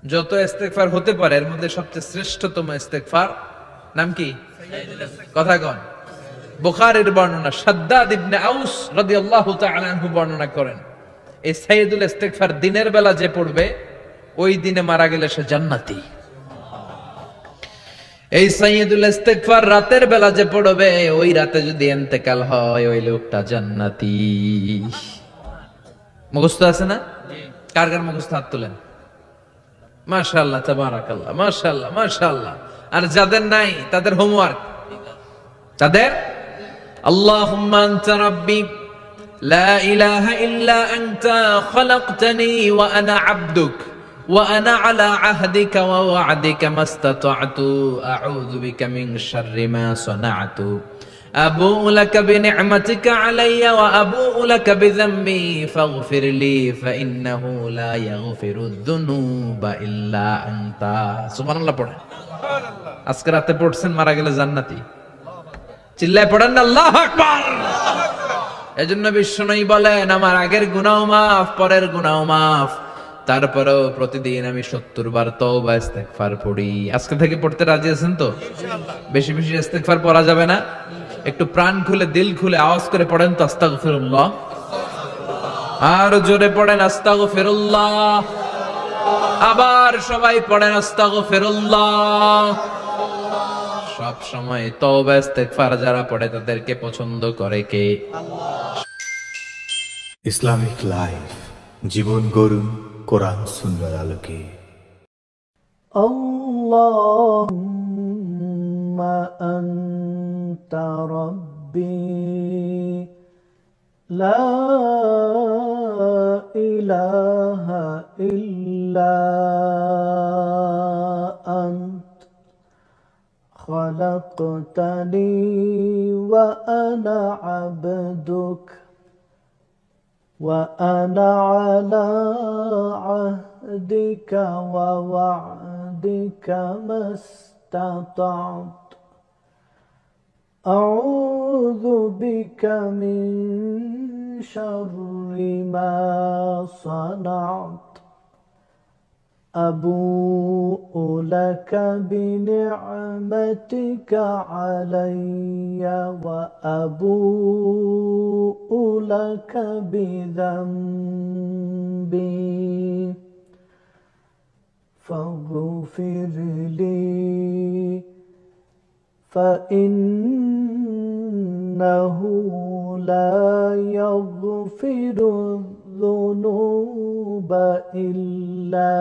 যত ইস্তেগফার হতে পারে এর মধ্যে সবচেয়ে শ্রেষ্ঠতম ইস্তেগফার নাম কি? কথা কন। বুখারীর বর্ণনা, শাদ্দাদ ইবনে আউস রাদিয়াল্লাহু তাআলা আনহু বর্ণনা করেন, এই সাইয়্যিদুল ইস্তেগফার দিনের বেলা যে পড়বে ওই দিনে মারা গেলে সে জান্নাতি। এই সাইয়্যিদুল ইস্তেগফার রাতের বেলা যে পড়বে ওই রাতে যদি ইন্তেকাল হয় ওই লোকটা জান্নাতি। মুখস্থ আছে না? কার কার মুখস্থ? হাত তোলেন। মাশাআল্লাহ, তাবারাকাল্লাহ, মাশাআল্লাহ, মাশাআল্লাহ। আর যাদের নাই তাদের হোমওয়ার্ক, তাদের আল্লাহুম্মা আনতা রাব্বি লা ইলাহা ইল্লা আনতা খালাকতানি ওয়া আনা আবদুক ওয়া আনা আলা আহদিকা ওয়া ওয়া'দিকা মাস্তাতা'তু আউযু বিকা মিন শাররি মা সানা'তু আবুউ লাকা বিনি'মাতিকা আলাইয়া ওয়া আবুউ লাকা বিযামবি ফাগফির লি ফাইন্নাহু লা ইয়াগফিরুয যুনুবা ইল্লা আনতা। সুবহানাল্লাহ পড়েন। আজকে রাতে পড়ছেন, মারা গেলে জান্নাতি। চিল্লায় পড়েন না আল্লাহু আকবার। এজন্য বিশ্বনবী বলেন, আমার আগের গুনাহ মাফ, পরের গুনাহ মাফ, তারপরেও প্রতিদিন আমি 70 বার তওবা ইস্তেগফার পড়ি। আজকে থেকে পড়তে রাজি আছেন তো? ইনশাআল্লাহ। বেশি বেশি ইস্তেগফার পড়া যাবে না? একটু প্রাণ খুলে, দিল খুলে আওয়াজ করে পড়েন তো আস্তাগফিরুল্লাহ। আর জোরে পড়েন আস্তাগফিরুল্লাহ। আবার সবাই পড়েন আস্তাগফিরুল্লাহ। সব সময় তওবা ইস্তেগফার যারা পড়ে তাদেরকে পছন্দ করে কে? আল্লাহ। ইসলামিক লাইফ, জীবন গড়ুন কোরআন সুন্নাহর আলোকে। আল্লাহুম্মা আনতা রাব্বি লা ইলাহা ইল্লা আন্ত খালাকতানি ওয়া আনা আবদুক وأنا على عهدك ووعدك ما استطعت أعوذ بك من شر ما صنعت أبوء لك بنعمتك علي وأبوء لك بذنبي فاغفر لي فإنه لا يغفر الذنوب إلا